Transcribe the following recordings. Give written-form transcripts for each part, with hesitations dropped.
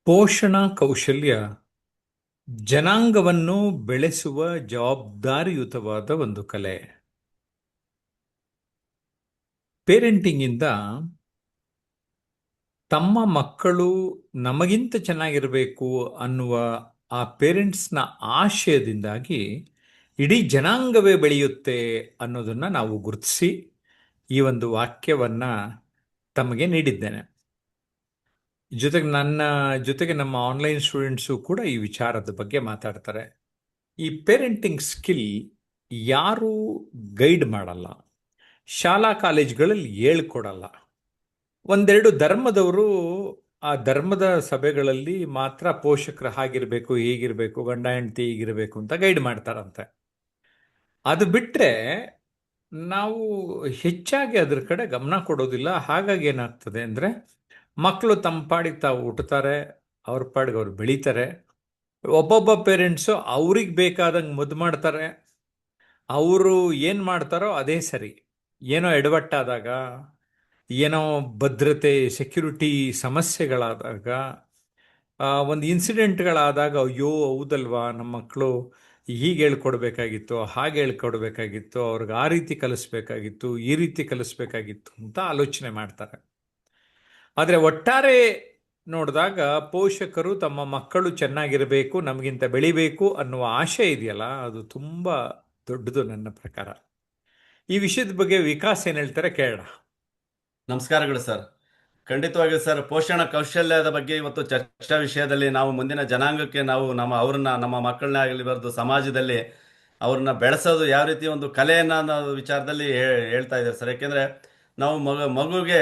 ಪೋಷಣಾ ಕೌಶಲ್ಯ ಜನಾಂಗವನ್ನು ಬೆಳೆಸುವ ಜವಾಬ್ದಾರಿಯುತವಾದ ಒಂದು ಕಲೆ. ಪೇರೆಂಟಿಂಗ್ ಇಂದ ತಮ್ಮ ಮಕ್ಕಳು ನಮಗಿಂತ ಚೆನ್ನಾಗಿರಬೇಕು ಅನ್ನುವ ಆ ಪೇರೆಂಟ್ಸ್ನ ಆಶಯದಿಂದಾಗಿ ಇಡೀ ಜನಾಂಗವೇ ಬೆಳೆಯುತ್ತೆ ಅನ್ನೋದನ್ನ ನಾವು ಗುರುತಿಸಿ ಈ ಒಂದು ವಾಕ್ಯವನ್ನ ತಮಗೆ ನೀಡಿದ್ದೇನೆ. ಜೊತೆಗೆ ನಮ್ಮ ಆನ್ಲೈನ್ ಸ್ಟೂಡೆಂಟ್ಸು ಕೂಡ ಈ ವಿಚಾರದ ಬಗ್ಗೆ ಮಾತಾಡ್ತಾರೆ. ಈ ಪೇರೆಂಟಿಂಗ್ ಸ್ಕಿಲ್ ಯಾರು ಗೈಡ್ ಮಾಡಲ್ಲ, ಶಾಲಾ ಕಾಲೇಜ್ಗಳಲ್ಲಿ ಹೇಳ್ಕೊಡಲ್ಲ. ಒಂದೆರಡು ಧರ್ಮದವರು ಆ ಧರ್ಮದ ಸಭೆಗಳಲ್ಲಿ ಮಾತ್ರ ಪೋಷಕರು ಹಾಗಿರ್ಬೇಕು, ಹೀಗಿರ್ಬೇಕು, ಗಂಡ ಹೆಂಡತಿ ಹೀಗಿರ್ಬೇಕು ಅಂತ ಗೈಡ್ ಮಾಡ್ತಾರಂತೆ. ಅದು ಬಿಟ್ರೆ ನಾವು ಹೆಚ್ಚಾಗಿ ಅದ್ರ ಕಡೆ ಗಮನ ಕೊಡೋದಿಲ್ಲ. ಹಾಗಾಗಿ ಏನಾಗ್ತದೆ ಅಂದ್ರೆ ಮಕ್ಕಳು ತಮ್ಮ ಪಾಡಿಗೆ ತಾವು ಹುಟ್ಟುತ್ತಾರೆ, ಅವ್ರ ಪಾಡಿಗೆ ಅವ್ರು ಬೆಳೀತಾರೆ. ಒಬ್ಬೊಬ್ಬ ಪೇರೆಂಟ್ಸು ಅವ್ರಿಗೆ ಬೇಕಾದಂಗೆ ಮುದ್ದು ಮಾಡ್ತಾರೆ. ಅವರು ಏನು ಮಾಡ್ತಾರೋ ಅದೇ ಸರಿ. ಏನೋ ಎಡವಟ್ಟಾದಾಗ, ಏನೋ ಭದ್ರತೆ ಸೆಕ್ಯುರಿಟಿ ಸಮಸ್ಯೆಗಳಾದಾಗ, ಒಂದು ಇನ್ಸಿಡೆಂಟ್ಗಳಾದಾಗ, ಅಯ್ಯೋ ಹೌದಲ್ವಾ ನಮ್ಮ ಮಕ್ಕಳು ಹೀಗೆ ಹೇಳ್ಕೊಡ್ಬೇಕಾಗಿತ್ತು, ಹಾಗೆ ಹೇಳ್ಕೊಡ್ಬೇಕಾಗಿತ್ತು, ಅವ್ರಿಗೆ ಆ ರೀತಿ ಕಲಿಸ್ಬೇಕಾಗಿತ್ತು, ಈ ರೀತಿ ಕಲಿಸ್ಬೇಕಾಗಿತ್ತು ಅಂತ ಆಲೋಚನೆ ಮಾಡ್ತಾರೆ. ಆದರೆ ಒಟ್ಟಾರೆ ನೋಡಿದಾಗ ಪೋಷಕರು ತಮ್ಮ ಮಕ್ಕಳು ಚೆನ್ನಾಗಿರಬೇಕು, ನಮಗಿಂತ ಬೆಳಿಬೇಕು ಅನ್ನುವ ಆಶೆ ಇದೆಯಲ್ಲ, ಅದು ತುಂಬ ದೊಡ್ಡದು ನನ್ನ ಪ್ರಕಾರ. ಈ ವಿಷಯದ ಬಗ್ಗೆ ವಿಕಾಸ್ ಏನು ಹೇಳ್ತಾರೆ ಕೇಳೋಣ. ನಮಸ್ಕಾರಗಳು ಸರ್. ಖಂಡಿತವಾಗಿಯೂ ಸರ್, ಪೋಷಣ ಕೌಶಲ್ಯದ ಬಗ್ಗೆ ಇವತ್ತು ಚರ್ಚಾ ವಿಷಯದಲ್ಲಿ ನಾವು ಮುಂದಿನ ಜನಾಂಗಕ್ಕೆ ನಾವು ನಮ್ಮ ಮಕ್ಕಳನ್ನ ಆಗಲಿ ಸಮಾಜದಲ್ಲಿ ಅವ್ರನ್ನ ಬೆಳೆಸೋದು ಯಾವ ರೀತಿ ಒಂದು ಕಲೆಯನ್ನ ನಾವು ವಿಚಾರದಲ್ಲಿ ಹೇಳ್ತಾ ಇದ್ದಾರೆ ಸರ್. ಯಾಕೆಂದ್ರೆ ನಾವು ಮಗುಗೆ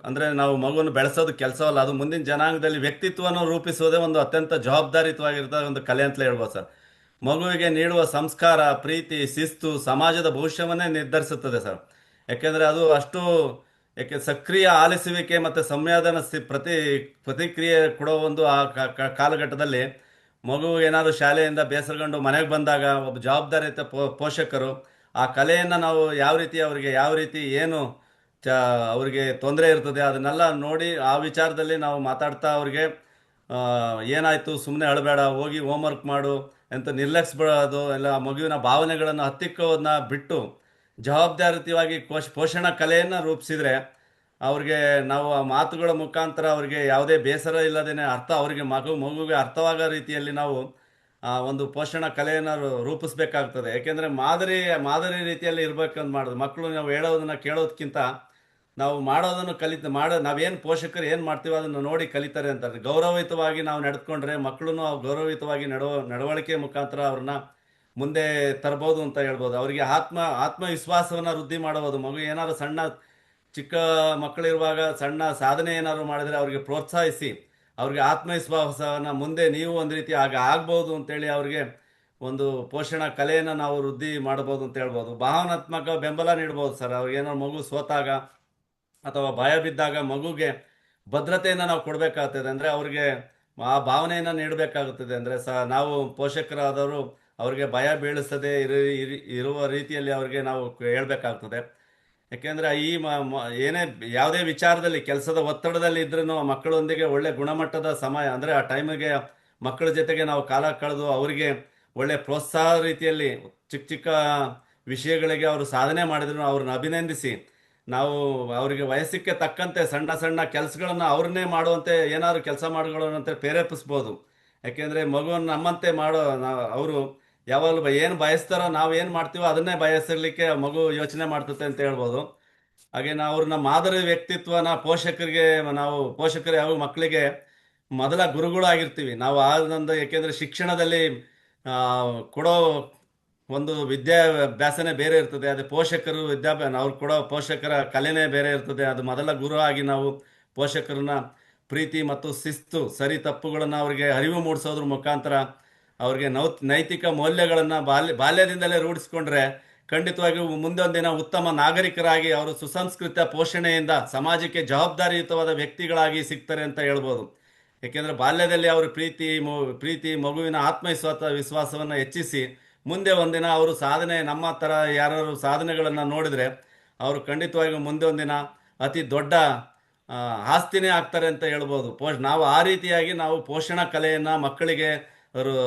ಅಂದ್ರೆ ನಾವು ಮಗುವನ್ನು ಬೆಳೆಸೋದು ಕೆಲಸವಲ್ಲ, ಅದು ಮುಂದಿನ ಜನಾಂಗದಲ್ಲಿ ವ್ಯಕ್ತಿತ್ವವನ್ನು ರೂಪಿಸುವುದೇ ಒಂದು ಅತ್ಯಂತ ಜವಾಬ್ದಾರಿಯುತವಾಗಿರೋ ಒಂದು ಕಲೆ ಅಂತಲೇ ಹೇಳ್ಬೋದು ಸರ್. ಮಗುವಿಗೆ ನೀಡುವ ಸಂಸ್ಕಾರ, ಪ್ರೀತಿ, ಶಿಸ್ತು ಸಮಾಜದ ಭವಿಷ್ಯವನ್ನೇ ನಿರ್ಧರಿಸುತ್ತದೆ ಸರ್. ಯಾಕೆಂದ್ರೆ ಅದು ಅಷ್ಟು ಸಕ್ರಿಯ ಆಲಿಸುವಿಕೆ ಮತ್ತು ಸಂವೇದನ ಪ್ರತಿಕ್ರಿಯೆ ಕೊಡೋ ಒಂದು ಆ ಕಾಲಘಟ್ಟದಲ್ಲಿ ಮಗು ಏನಾದರೂ ಶಾಲೆಯಿಂದ ಬೇಸರಗೊಂಡು ಮನೆಗೆ ಬಂದಾಗ ಒಬ್ಬ ಜವಾಬ್ದಾರಿಯುತ ಪೋಷಕರು ಆ ಕಲೆಯನ್ನು ನಾವು ಯಾವ ರೀತಿ ಏನು ಅವರಿಗೆ ತೊಂದರೆ ಇರ್ತದೆ ಅದನ್ನೆಲ್ಲ ನೋಡಿ ಆ ವಿಚಾರದಲ್ಲಿ ನಾವು ಮಾತಾಡ್ತಾ ಅವ್ರಿಗೆ ಏನಾಯ್ತು ಸುಮ್ಮನೆ ಅಳಬೇಡ, ಹೋಗಿ ಹೋಮ್ವರ್ಕ್ ಮಾಡು ಅಂತ ನಿರ್ಲಕ್ಷಿಸಬಾರದು. ಎಲ್ಲ ಮಗುವಿನ ಭಾವನೆಗಳನ್ನು ಹತ್ತಿಕ್ಕೋದನ್ನ ಬಿಟ್ಟು ಜವಾಬ್ದಾರಿಯುತವಾಗಿ ಪೋಷಣಾ ಕಲೆಯನ್ನು ರೂಪಿಸಿದ್ರೆ ಅವ್ರಿಗೆ ನಾವು ಆ ಮಾತುಗಳ ಮುಖಾಂತರ ಅವ್ರಿಗೆ ಯಾವುದೇ ಬೇಸರ ಇಲ್ಲದೇನೆ ಅವ್ರಿಗೆ ಮಗುವಿಗೆ ಅರ್ಥವಾಗೋ ರೀತಿಯಲ್ಲಿ ನಾವು ಒಂದು ಪೋಷಣಾ ಕಲೆಯನ್ನು ರೂಪಿಸ್ಬೇಕಾಗ್ತದೆ. ಯಾಕೆಂದ್ರೆ ಮಾದರಿ ಮಾದರಿ ರೀತಿಯಲ್ಲಿ ಇರ್ಬೇಕಂತ ಮಾಡೋದು ಮಕ್ಕಳು ನಾವು ಹೇಳೋದನ್ನ ಕೇಳೋದಕ್ಕಿಂತ ನಾವು ಮಾಡೋದನ್ನು ನಾವೇನು ಪೋಷಕರು ಏನು ಮಾಡ್ತೀವೋ ಅದನ್ನು ನೋಡಿ ಕಲಿತಾರೆ ಅಂತಾರೆ. ಗೌರವಯುತವಾಗಿ ನಾವು ನಡೆದುಕೊಂಡ್ರೆ ಮಕ್ಕಳು ಗೌರವಯುತವಾಗಿ ನಡವಳಿಕೆ ಮುಖಾಂತರ ಅವ್ರನ್ನ ಮುಂದೆ ತರಬಹುದು ಅಂತ ಹೇಳ್ಬೋದು. ಅವರಿಗೆ ಆತ್ಮವಿಶ್ವಾಸವನ್ನ ವೃದ್ಧಿ ಮಾಡಬಹುದು. ಮಗು ಏನಾದ್ರು ಚಿಕ್ಕ ಮಕ್ಕಳಿರುವಾಗ ಸಣ್ಣ ಸಾಧನೆ ಏನಾದ್ರು ಮಾಡಿದ್ರೆ ಅವ್ರಿಗೆ ಪ್ರೋತ್ಸಾಹಿಸಿ ಅವ್ರಿಗೆ ಆತ್ಮವಿಶ್ವಾಸವನ್ನ ಮುಂದೆ ನೀವು ಒಂದು ರೀತಿ ಆಗ್ಬಹುದು ಅಂತೇಳಿ ಅವ್ರಿಗೆ ಒಂದು ಪೋಷಣಾ ಕಲೆಯನ್ನು ನಾವು ವೃದ್ಧಿ ಮಾಡಬಹುದು ಅಂತ ಹೇಳ್ಬೋದು. ಭಾವನಾತ್ಮಕ ಬೆಂಬಲ ನೀಡಬಹುದು ಸರ್. ಅವ್ರಿಗೇನೋ ಮಗು ಸೋತಾಗ ಅಥವಾ ಭಯ ಬಿದ್ದಾಗ ಮಗುಗೆ ಭದ್ರತೆಯನ್ನು ನಾವು ಕೊಡಬೇಕಾಗ್ತದೆ. ಅಂದರೆ ಅವ್ರಿಗೆ ಆ ಭಾವನೆಯನ್ನು ನೀಡಬೇಕಾಗುತ್ತದೆ. ಅಂದರೆ ನಾವು ಪೋಷಕರಾದವರು ಅವ್ರಿಗೆ ಭಯ ಬೀಳಿಸದೆ ಇರುವ ರೀತಿಯಲ್ಲಿ ಅವ್ರಿಗೆ ನಾವು ಹೇಳ್ಬೇಕಾಗ್ತದೆ. ಯಾಕೆಂದರೆ ಏನೇ ಯಾವುದೇ ವಿಚಾರದಲ್ಲಿ ಕೆಲಸದ ಒತ್ತಡದಲ್ಲಿ ಇದ್ರೂ ಮಕ್ಕಳೊಂದಿಗೆ ಒಳ್ಳೆ ಗುಣಮಟ್ಟದ ಸಮಯ ಅಂದರೆ ಆ ಟೈಮಿಗೆ ಮಕ್ಕಳ ಜೊತೆಗೆ ನಾವು ಕಾಲ ಕಳೆದು ಅವರಿಗೆ ಒಳ್ಳೆ ಪ್ರೋತ್ಸಾಹ ರೀತಿಯಲ್ಲಿ ಚಿಕ್ಕ ಚಿಕ್ಕ ವಿಷಯಗಳಿಗೆ ಅವರು ಸಾಧನೆ ಮಾಡಿದ್ರು ಅವ್ರನ್ನ ಅಭಿನಂದಿಸಿ ನಾವು ಅವರಿಗೆ ವಯಸ್ಸಿಗೆ ತಕ್ಕಂತೆ ಸಣ್ಣ ಸಣ್ಣ ಕೆಲಸಗಳನ್ನು ಅವ್ರನ್ನೇ ಮಾಡುವಂತೆ ಏನಾದ್ರು ಕೆಲಸ ಮಾಡಿಕೊಳ್ಳುವಂತೆ ಪ್ರೇರೇಪಿಸ್ಬೋದು. ಯಾಕೆಂದರೆ ಮಗುವನ್ನು ನಮ್ಮಂತೆ ಅವರು ಯಾವಾಗಲೂ ಏನು ಬಯಸ್ತಾರೋ ನಾವು ಏನು ಮಾಡ್ತೀವೋ ಅದನ್ನೇ ಬಯಸಲಿಕ್ಕೆ ಮಗು ಯೋಚನೆ ಮಾಡ್ತತೆ ಅಂತ ಹೇಳ್ಬೋದು. ಹಾಗೆ ನಾವು ಅವ್ರನ್ನ ಮಾದರಿ ವ್ಯಕ್ತಿತ್ವನ ಪೋಷಕರು ಯಾವ ಮಕ್ಕಳಿಗೆ ಮೊದಲ ಗುರುಗಳಾಗಿರ್ತೀವಿ ನಾವು. ಆನಂದ ಯಾಕೆಂದರೆ ಶಿಕ್ಷಣದಲ್ಲಿ ಕೊಡೋ ಒಂದು ವಿದ್ಯಾಭ್ಯಾಸನೇ ಬೇರೆ ಇರ್ತದೆ. ಅದೇ ಪೋಷಕರು ಅವ್ರು ಕೊಡೋ ಪೋಷಕರ ಕಲೆನೇ ಬೇರೆ ಇರ್ತದೆ. ಅದು ಮೊದಲ ಗುರು ಆಗಿ ನಾವು ಪೋಷಕರನ್ನ ಪ್ರೀತಿ ಮತ್ತು ಶಿಸ್ತು, ಸರಿ ತಪ್ಪುಗಳನ್ನು ಅವರಿಗೆ ಅರಿವು ಮೂಡಿಸೋದ್ರ ಮುಖಾಂತರ ಅವ್ರಿಗೆ ನೈತಿಕ ಮೌಲ್ಯಗಳನ್ನು ಬಾಲ್ಯದಿಂದಲೇ ರೂಢಿಸ್ಕೊಂಡ್ರೆ ಖಂಡಿತವಾಗಿಯೂ ಮುಂದೊಂದು ದಿನ ಉತ್ತಮ ನಾಗರಿಕರಾಗಿ ಅವರು ಸುಸಂಸ್ಕೃತ ಪೋಷಣೆಯಿಂದ ಸಮಾಜಕ್ಕೆ ಜವಾಬ್ದಾರಿಯುತವಾದ ವ್ಯಕ್ತಿಗಳಾಗಿ ಸಿಗ್ತಾರೆ ಅಂತ ಹೇಳ್ಬೋದು. ಯಾಕೆಂದರೆ ಬಾಲ್ಯದಲ್ಲಿ ಅವರು ಪ್ರೀತಿ ಮಗುವಿನ ವಿಶ್ವಾಸವನ್ನು ಹೆಚ್ಚಿಸಿ ಮುಂದೆ ಒಂದಿನ ಅವರು ಸಾಧನೆ ನಮ್ಮ ಥರ ಯಾರು ಸಾಧನೆಗಳನ್ನು ನೋಡಿದರೆ ಅವರು ಖಂಡಿತವಾಗಿಯೂ ಮುಂದೆ ಒಂದಿನ ಅತಿ ದೊಡ್ಡ ಆಸ್ತಿನೇ ಆಗ್ತಾರೆ ಅಂತ ಹೇಳ್ಬೋದು. ನಾವು ಆ ರೀತಿಯಾಗಿ ನಾವು ಪೋಷಣ ಕಲೆಯನ್ನ ಮಕ್ಕಳಿಗೆ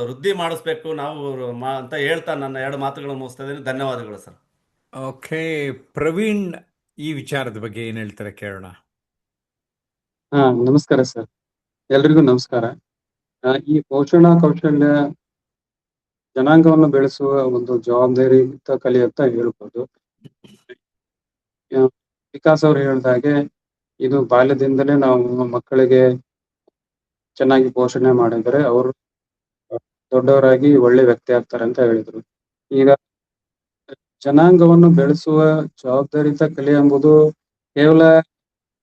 ವೃದ್ಧಿ ಮಾಡಿಸ್ಬೇಕು ನಾವು ಅಂತ ಹೇಳ್ತಾ ನನ್ನ ಎರಡು ಮಾತುಗಳನ್ನು ಮುಗಿಸ್ತಾ ಇದ್ದೀನಿ. ಧನ್ಯವಾದಗಳು ಸರ್. ಓಕೆ, ಪ್ರವೀಣ್ ಈ ವಿಚಾರದ ಬಗ್ಗೆ ಏನ್ ಹೇಳ್ತಾರೆ ಕೇಳೋಣ. ಹಾ, ನಮಸ್ಕಾರ ಸರ್. ಎಲ್ರಿಗೂ ನಮಸ್ಕಾರ. ಈ ಪೋಷಣಾ ಕೌಶಲ್ಯ ಜನಾಂಗವನ್ನು ಬೆಳೆಸುವ ಒಂದು ಜವಾಬ್ದಾರಿಯುತ ಕಲೆ ಅಂತ ಹೇಳ್ಬೋದು. ವಿಕಾಸ್ ಅವ್ರು ಹೇಳ್ದಾಗೆ ಇದು ಬಾಲ್ಯದಿಂದಲೇ ನಾವು ಮಕ್ಕಳಿಗೆ ಚೆನ್ನಾಗಿ ಪೋಷಣೆ ಮಾಡಿದರೆ ಅವರು ದೊಡ್ಡವರಾಗಿ ಒಳ್ಳೆ ವ್ಯಕ್ತಿ ಆಗ್ತಾರೆ ಅಂತ ಹೇಳಿದ್ರು. ಈಗ ಜನಾಂಗವನ್ನು ಬೆಳೆಸುವ ಜವಾಬ್ದಾರಿಯುತ ಕಲೆ ಎಂಬುದು ಕೇವಲ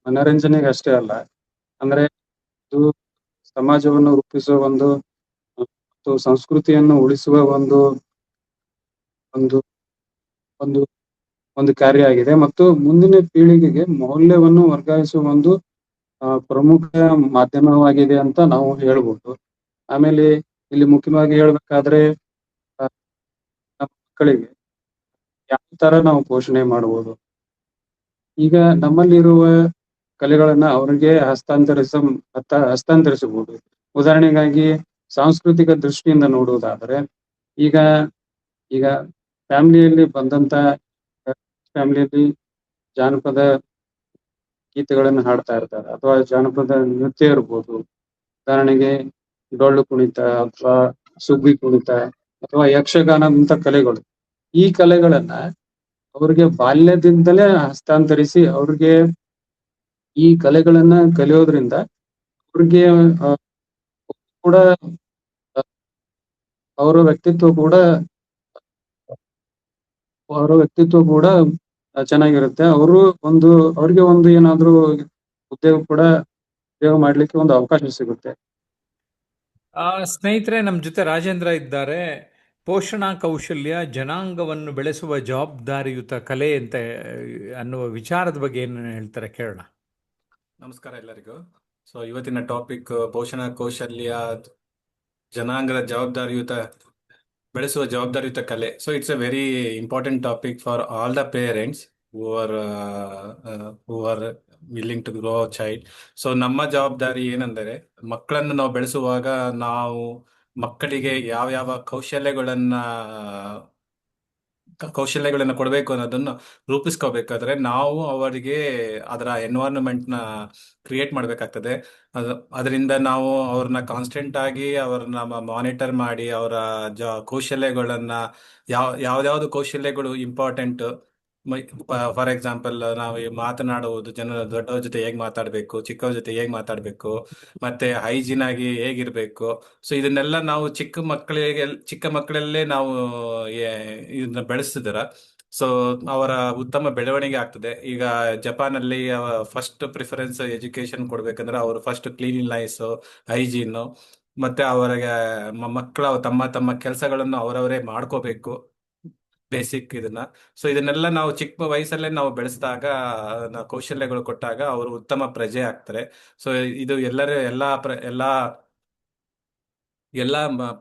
ಮನರಂಜನೆಗೆ ಅಷ್ಟೇ ಅಲ್ಲ. ಅಂದ್ರೆ ಇದು ಸಮಾಜವನ್ನು ರೂಪಿಸುವ ಒಂದು ಮತ್ತು ಸಂಸ್ಕೃತಿಯನ್ನು ಉಳಿಸುವ ಒಂದು ಒಂದು ಒಂದು ಒಂದು ಕಾರ್ಯ ಆಗಿದೆ ಮತ್ತು ಮುಂದಿನ ಪೀಳಿಗೆಗೆ ಮೌಲ್ಯವನ್ನು ವರ್ಗಾಯಿಸುವ ಒಂದು ಪ್ರಮುಖ ಮಾಧ್ಯಮವಾಗಿದೆ ಅಂತ ನಾವು ಹೇಳ್ಬೋದು. ಆಮೇಲೆ ಇಲ್ಲಿ ಮುಖ್ಯವಾಗಿ ಹೇಳ್ಬೇಕಾದ್ರೆ ನಮ್ಮ ಮಕ್ಕಳಿಗೆ ಯಾವ ತರ ನಾವು ಪೋಷಣೆ ಮಾಡಬಹುದು. ಈಗ ನಮ್ಮಲ್ಲಿರುವ ಕಲೆಗಳನ್ನ ಅವರಿಗೆ ಹಸ್ತಾಂತರಿಸಬಹುದು. ಉದಾಹರಣೆಗಾಗಿ ಸಾಂಸ್ಕೃತಿಕ ದೃಷ್ಟಿಯಿಂದ ನೋಡುವುದಾದರೆ ಈಗ ಈಗ ಫ್ಯಾಮಿಲಿಯಲ್ಲಿ ಜಾನಪದ ಗೀತೆಗಳನ್ನು ಹಾಡ್ತಾ ಇರ್ತಾರೆ ಅಥವಾ ಜಾನಪದ ನೃತ್ಯ ಇರ್ಬೋದು. ಉದಾಹರಣೆಗೆ ಡೊಳ್ಳು ಕುಣಿತ ಅಥವಾ ಸುಗ್ಗಿ ಕುಣಿತ ಅಥವಾ ಯಕ್ಷಗಾನದಂತ ಕಲೆಗಳು. ಈ ಕಲೆಗಳನ್ನ ಅವ್ರಿಗೆ ಬಾಲ್ಯದಿಂದಲೇ ಹಸ್ತಾಂತರಿಸಿ ಅವ್ರಿಗೆ ಈ ಕಲೆಗಳನ್ನ ಕಲಿಯೋದ್ರಿಂದ ಅವ್ರಿಗೆ ಕೂಡ ಅವರ ವ್ಯಕ್ತಿತ್ವ ಕೂಡ ಚೆನ್ನಾಗಿರುತ್ತೆ. ಅವ್ರಿಗೆ ಒಂದು ಏನಾದ್ರೂ ಉದ್ಯೋಗ ಮಾಡ್ಲಿಕ್ಕೆ ಒಂದು ಅವಕಾಶ ಸಿಗುತ್ತೆ. ಸ್ನೇಹಿತರೆ, ನಮ್ಮ ಜೊತೆ ರಾಜೇಂದ್ರ ಇದ್ದಾರೆ. ಪೋಷಣಾ ಕೌಶಲ್ಯ ಜನಾಂಗವನ್ನು ಬೆಳೆಸುವ ಜವಾಬ್ದಾರಿಯುತ ಕಲೆ ಅಂತ ಅನ್ನುವ ವಿಚಾರದ ಬಗ್ಗೆ ಏನು ಹೇಳ್ತಾರೆ ಕೇಳೋಣ. ನಮಸ್ಕಾರ ಎಲ್ಲರಿಗೂ. ಇವತ್ತಿನ ಟಾಪಿಕ್ ಪೋಷಣಾ ಕೌಶಲ್ಯ ಜನಾಂಗದ ಬೆಳೆಸುವ ಜವಾಬ್ದಾರಿಯುತ ಕಲೆ. It's a very important topic for all the parents who are willing to grow a child. ನಮ್ಮ ಜವಾಬ್ದಾರಿ ಏನೆಂದರೆ ಮಕ್ಕಳನ್ನು ನಾವು ಬೆಳೆಸುವಾಗ ನಾವು ಮಕ್ಕಳಿಗೆ ಯಾವ ಕೌಶಲ್ಯಗಳನ್ನ ಕೊಡಬೇಕು ಅನ್ನೋದನ್ನು ರೂಪಿಸ್ಕೋಬೇಕಾದ್ರೆ ನಾವು ಅವರಿಗೆ ಅದರ ಎನ್ವೈರನ್ಮೆಂಟ್ನ ಕ್ರಿಯೇಟ್ ಮಾಡಬೇಕಾಗ್ತದೆ. ಅದರಿಂದ ನಾವು ಅವ್ರನ್ನ ಕಾನ್ಸ್ಟೆಂಟ್ ಆಗಿ ಅವ್ರನ್ನ ಮಾನಿಟರ್ ಮಾಡಿ ಅವರ ಕೌಶಲ್ಯಗಳನ್ನ ಯಾವ್ದಾವ್ದು ಕೌಶಲ್ಯಗಳು ಇಂಪಾರ್ಟೆಂಟ್. ಫಾರ್ ಎಕ್ಸಾಂಪಲ್, ನಾವು ಮಾತನಾಡುವುದು, ದೊಡ್ಡವ್ರ ಜೊತೆ ಹೇಗೆ ಮಾತಾಡಬೇಕು, ಚಿಕ್ಕವ್ರ ಜೊತೆ ಹೇಗೆ ಮಾತಾಡಬೇಕು, ಮತ್ತೆ ಹೈಜೀನ್ ಆಗಿ ಹೇಗಿರ್ಬೇಕು. ಇದನ್ನೆಲ್ಲ ನಾವು ಚಿಕ್ಕ ಮಕ್ಕಳಲ್ಲೇ ನಾವು ಇದನ್ನ ಬೆಳೆಸಿದ್ರ ಅವರ ಉತ್ತಮ ಬೆಳವಣಿಗೆ ಆಗ್ತದೆ. ಈಗ ಜಪಾನ್ ಅಲ್ಲಿ ಫಸ್ಟ್ ಪ್ರಿಫರೆನ್ಸ್ ಎಜುಕೇಶನ್ ಕೊಡ್ಬೇಕಂದ್ರೆ ಅವರು ಫಸ್ಟ್ ಕ್ಲೀನ್ಲಿನೆಸ್, ಹೈಜೀನ್, ಮತ್ತೆ ಅವರಿಗೆ ಮಕ್ಕಳು ತಮ್ಮ ಕೆಲಸಗಳನ್ನು ಅವರವರೇ ಮಾಡ್ಕೋಬೇಕು, ಬೇಸಿಕ್ ಇದನ್ನ. ಇದನ್ನೆಲ್ಲ ನಾವು ಚಿಕ್ಕ ವಯಸ್ಸಲ್ಲೇ ನಾವು ಬೆಳೆಸಿದಾಗ, ಕೌಶಲ್ಯಗಳು ಕೊಟ್ಟಾಗ ಅವರು ಉತ್ತಮ ಪ್ರಜೆ ಆಗ್ತಾರೆ. ಇದು ಎಲ್ಲ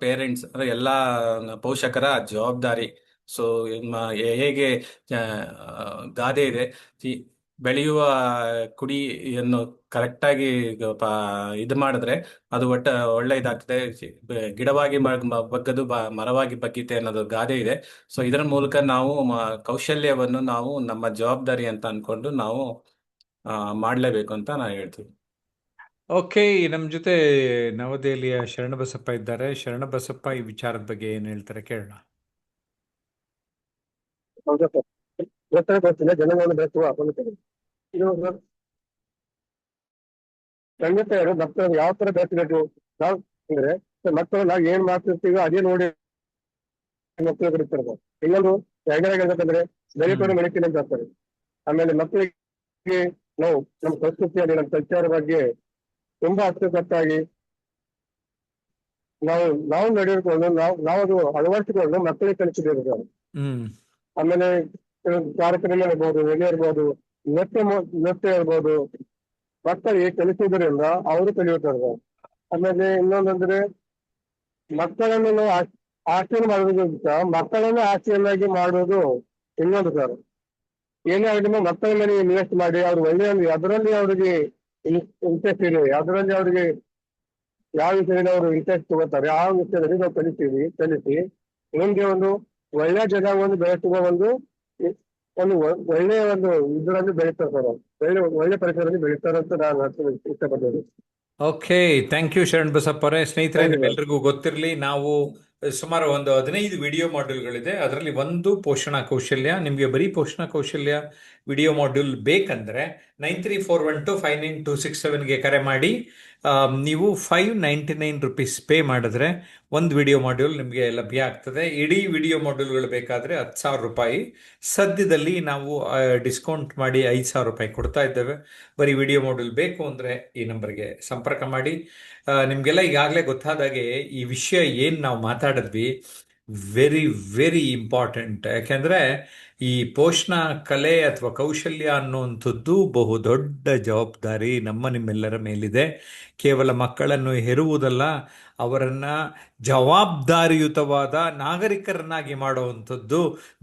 ಪೇರೆಂಟ್ಸ್ ಅಂದ್ರೆ ಎಲ್ಲ ಪೋಷಕರ ಜವಾಬ್ದಾರಿ. ಹೇಗೆ ಗಾದೆ ಇದೆ, ಬೆಳೆಯುವ ಕುಡಿಯನ್ನು ಕರೆಕ್ಟಾಗಿ ಇದು ಮಾಡಿದ್ರೆ ಅದು ಒಳ್ಳೆ ಇದಾಗ್ತದೆ. ಗಿಡವಾಗಿ ಬಗ್ಗದು ಮರವಾಗಿ ಬಗ್ಗೀತೆ ಅನ್ನೋದು ಗಾದೆ ಇದೆ. ಇದರ ಮೂಲಕ ನಾವು ಕೌಶಲ್ಯವನ್ನು ನಾವು ನಮ್ಮ ಜವಾಬ್ದಾರಿ ಅಂತ ಅನ್ಕೊಂಡು ನಾವು ಮಾಡಲೇಬೇಕು ಅಂತ ನಾನು ಹೇಳ್ತೀವಿ. ಓಕೆ, ನಮ್ಮ ಜೊತೆ ನವದೆಹಲಿಯ ಶರಣಬಸಪ್ಪ ಇದ್ದಾರೆ. ಶರಣಬಸಪ್ಪ ಈ ವಿಚಾರದ ಬಗ್ಗೆ ಏನು ಹೇಳ್ತಾರೆ ಕೇಳೋಣ. ಗೊತ್ತಿಲ್ಲ ಜನಗಳನ್ನು ಬೆಳೆಸುವ ಇದು ತಂದೆ ತಾಯಿಯರು ಮಕ್ಕಳನ್ನು ಯಾವ ತರ ಬೆಳೆಸಬೇಕು ನಾವು ಅಂದ್ರೆ ಮಕ್ಕಳು ನಾವು ಏನ್ ಮಾಡ್ತಿರ್ತೀವೋ ಅದೇ ನೋಡಿ ಮಕ್ಕಳು ಬಿಡ್ತಾರೆ. ಇನ್ನೊಂದು ಎರಡನೇ ಹೇಳ್ಬೇಕಂದ್ರೆ ದಲಿತರು ಮೆಣಸಿನ ಅಂತ ಹೇಳ್ತಾರೆ. ಆಮೇಲೆ ಮಕ್ಕಳಿಗೆ ನಾವು ನಮ್ಮ ಸಂಸ್ಕೃತಿಯಲ್ಲಿ ನಮ್ಮ ಕಲ್ಚರ್ ಬಗ್ಗೆ ತುಂಬಾ ಅಚ್ಚುಕಟ್ಟಾಗಿ ನಾವು ನಡೆದುಕೊಂಡು ನಾವು ಅದು ಅಳವಡಿಸಿಕೊಂಡು ಮಕ್ಕಳಿಗೆ ಕಲಿಸಬೇಕು. ಆಮೇಲೆ ಕಾರ್ಯಕ್ರಮ ಇರ್ಬೋದು, ಎಲೆ ಇರ್ಬೋದು, ನೃತ್ಯ ಇರ್ಬೋದು, ಮಕ್ಕಳಿಗೆ ಕಲಿಸುವುದರಿಂದ ಅವರು ಕಲಿಯುತ್ತಾರೆ. ಆಮೇಲೆ ಇನ್ನೊಂದಂದ್ರೆ ಮಕ್ಕಳನ್ನು ನಾವು ಆಶ್ಚರ್ಯ ಮಾಡೋದಕ್ಕಿಂತ ಮಕ್ಕಳನ್ನ ಆಶ್ಚರ್ಯವಾಗಿ ಮಾಡೋದು ಇನ್ನೊಂದು ಸರ್. ಏನೇ ಆಗಲಿ ಮಕ್ಕಳ ಮೇಲೆ ಇನ್ವೆಸ್ಟ್ ಮಾಡಿ ಅವ್ರು ಒಳ್ಳೆಯ ಅದರಲ್ಲಿ ಅವರಿಗೆ ಇಂಟ್ರೆಸ್ಟ್ ಇದೆ, ಅದರಲ್ಲಿ ಅವರಿಗೆ ಯಾವ ವಿಷಯದಲ್ಲಿ ಅವರು ಇಂಟ್ರೆಸ್ಟ್ ತಗೋತಾರೆ ಆ ವಿಷಯದಲ್ಲಿ ನಾವು ಕಲಿಸಿ ಮುಂದೆ ಒಂದು ಒಳ್ಳೆಯ ಜನಾಂಗವನ್ನು ಬೆಳೆಸುವ ಒಂದು ಒಳ್ಳೆಯ ಒಂದು ಇದರಲ್ಲಿ ಬೆಳೀತಾರೆ ಸರ್ ಅವ್ರು. ಒಳ್ಳೆ ಪರಿಸರದಲ್ಲಿ ಬೆಳೀತಾರೆ ಅಂತ ನಾನು ಇಷ್ಟಪಡ್ತೇನೆ. Okay, thank you Sharan Basappa ಅವರೇ. ಸ್ನೇಹಿತರೆ, Thank you, sir. ನಿಮ್ಮೆಲ್ರಿಗೂ ಗೊತ್ತಿರಲಿ, ನಾವು ಸುಮಾರು ಒಂದು 15 ವಿಡಿಯೋ ಮಾಡ್ಯೂಲ್ಗಳಿದೆ. ಅದರಲ್ಲಿ ಒಂದು ಪೋಷಣಾ ಕೌಶಲ್ಯ. ನಿಮಗೆ ಬರೀ ಪೋಷಣಾ ಕೌಶಲ್ಯ ವಿಡಿಯೋ ಮಾಡ್ಯೂಲ್ ಬೇಕಂದ್ರೆ 9341259267ಗೆ ಕರೆ ಮಾಡಿ. ನೀವು ₹599 ಪೇ ಮಾಡಿದ್ರೆ ಒಂದು ವಿಡಿಯೋ ಮಾಡ್ಯೂಲ್ ನಿಮಗೆ ಲಭ್ಯ ಆಗ್ತದೆ. ಇಡೀ ವಿಡಿಯೋ ಮಾಡ್ಯೂಲ್ಗಳು ಬೇಕಾದರೆ ₹10,000. ಸದ್ಯದಲ್ಲಿ ನಾವು ಡಿಸ್ಕೌಂಟ್ ಮಾಡಿ ₹5,000 ಕೊಡ್ತಾ ಇದ್ದೇವೆ. ಬರೀ ವಿಡಿಯೋ ಮಾಡ್ಯೂಲ್ ಬೇಕು ಅಂದರೆ ಈ ನಂಬರ್ಗೆ ಸಂಪರ್ಕ ಮಾಡಿ. ನಿಮಗೆಲ್ಲ ಈಗಾಗಲೇ ಗೊತ್ತಾದಾಗೆ ಈ ವಿಷಯ ಏನು ನಾವು ಮಾತಾಡಿದ್ವಿ ವೆರಿ ವೆರಿ ಇಂಪಾರ್ಟೆಂಟ್. ಯಾಕೆಂದರೆ ಈ ಪೋಷಣಾ ಕಲೆ ಅಥವಾ ಕೌಶಲ್ಯ ಅನ್ನುವಂಥದ್ದು ಬಹುದೊಡ್ಡ ಜವಾಬ್ದಾರಿ ನಿಮ್ಮೆಲ್ಲರ ಮೇಲಿದೆ. ಕೇವಲ ಮಕ್ಕಳನ್ನು ಹೆರುವುದಲ್ಲ, ಅವರನ್ನು ಜವಾಬ್ದಾರಿಯುತವಾದ ನಾಗರಿಕರನ್ನಾಗಿ ಮಾಡುವಂಥದ್ದು,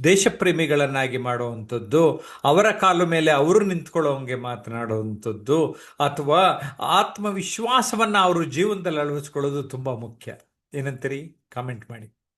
ದೇಶಪ್ರೇಮಿಗಳನ್ನಾಗಿ ಮಾಡುವಂಥದ್ದು, ಅವರ ಕಾಲು ಮೇಲೆ ಅವರು ನಿಂತ್ಕೊಳ್ಳೋಂಗೆ ಮಾತನಾಡುವಂಥದ್ದು, ಅಥವಾ ಆತ್ಮವಿಶ್ವಾಸವನ್ನು ಅವರು ಜೀವನದಲ್ಲಿ ಅಳವಡಿಸ್ಕೊಳ್ಳೋದು ತುಂಬ ಮುಖ್ಯ. ಏನಂತೀರಿ? ಕಾಮೆಂಟ್ ಮಾಡಿ.